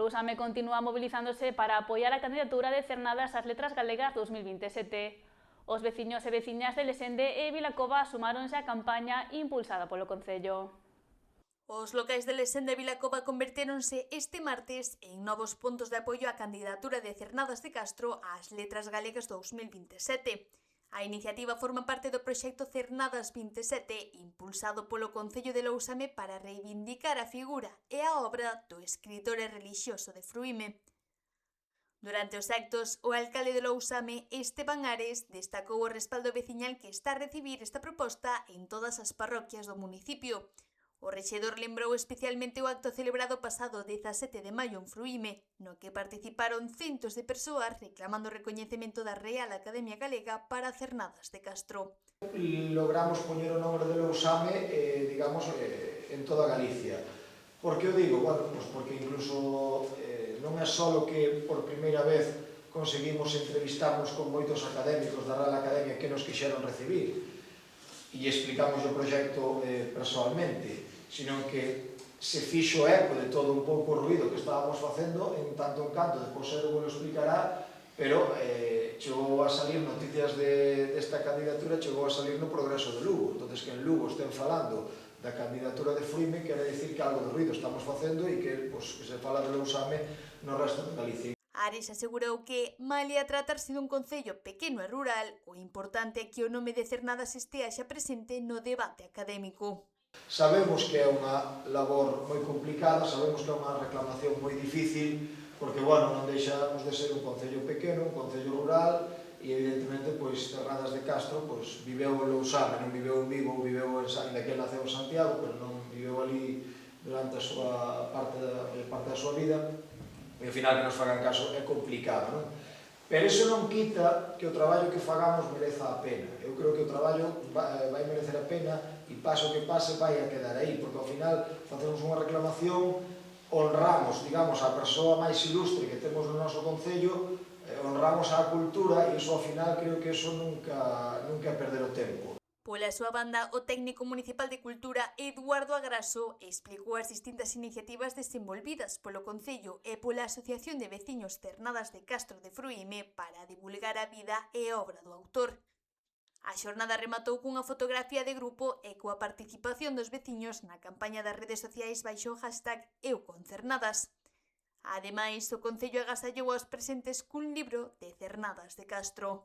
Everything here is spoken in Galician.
Lousame continúa mobilizándose para apoiar a candidatura de Cernadas ás Letras Galegas 2027. Os veciños e veciñas de Lesende e Vilacova sumáronse á campaña impulsada polo Concello. Os locais de Lesende e Vilacova convertéronse este martes en novos puntos de apoio á candidatura de Cernadas de Castro ás Letras Galegas 2027. A iniciativa forma parte do proxecto Cernadas 27, impulsado polo Concello de Lousame para reivindicar a figura e a obra do escritor e relixioso de Fruíme. Durante os actos, o alcalde de Lousame, Esteban Ares, destacou o respaldo veciñal que está a recibir esta proposta en todas as parroquias do municipio. O rexedor lembrou especialmente o acto celebrado pasado 17 de maio en Fruíme, no que participaron centos de persoas reclamando o recoñecemento da Real Academia Galega para Cernadas de Castro. Logramos poñer o nome de Lousame, en toda Galicia. Por que o digo? Bueno, pues porque incluso non é só que por primeira vez conseguimos entrevistarnos con moitos académicos da Real Academia que nos quixeron recibir e explicamos o proxecto personalmente, sino que se fixo eco de todo un pouco o ruido que estábamos facendo en tanto en canto, depois Edu lo explicará, pero chegou a salir noticias desta candidatura, chegou a salir no Progreso de Lugo. Entón, que en Lugo estén falando da candidatura de Fruíme, quere dicir que algo de ruido estamos facendo e que se fala de Lousame no resto de Galicia. Ares asegurou que, malia tratarse dun concello pequeno e rural, o importante é que o nome de Cernadas estea xa presente no debate académico. Sabemos que é unha labor moi complicada, sabemos que é unha reclamación moi difícil, porque, bueno, non deixamos de ser un concello pequeno, un concello rural, e, evidentemente, Cernadas de Castro viveu en Lousame, non viveu en Vigo, viveu en que naceu en Santiago, pero non viveu ali durante a súa parte da súa vida, e, ao final, que nos fagan caso, é complicado, non? Pero iso non quita que o traballo que fagamos mereza a pena. Eu creo que o traballo vai merecer a pena e paso que pase vai a quedar aí, porque ao final facemos unha reclamación, honramos, digamos, a persoa máis ilustre que temos no noso concello, honramos a cultura e iso ao final creo que iso nunca é perder o tempo. Pola súa banda, o técnico municipal de Cultura, Eduardo Agraso, explicou as distintas iniciativas desenvolvidas polo Concello e pola Asociación de Veciños Cernadas de Castro de Fruíme para divulgar a vida e obra do autor. A xornada rematou cunha fotografía de grupo e coa participación dos veciños na campaña das redes sociais baixo o hashtag #EuConCernadas. Ademais, o Concello agasallou aos presentes cun libro de Cernadas de Castro.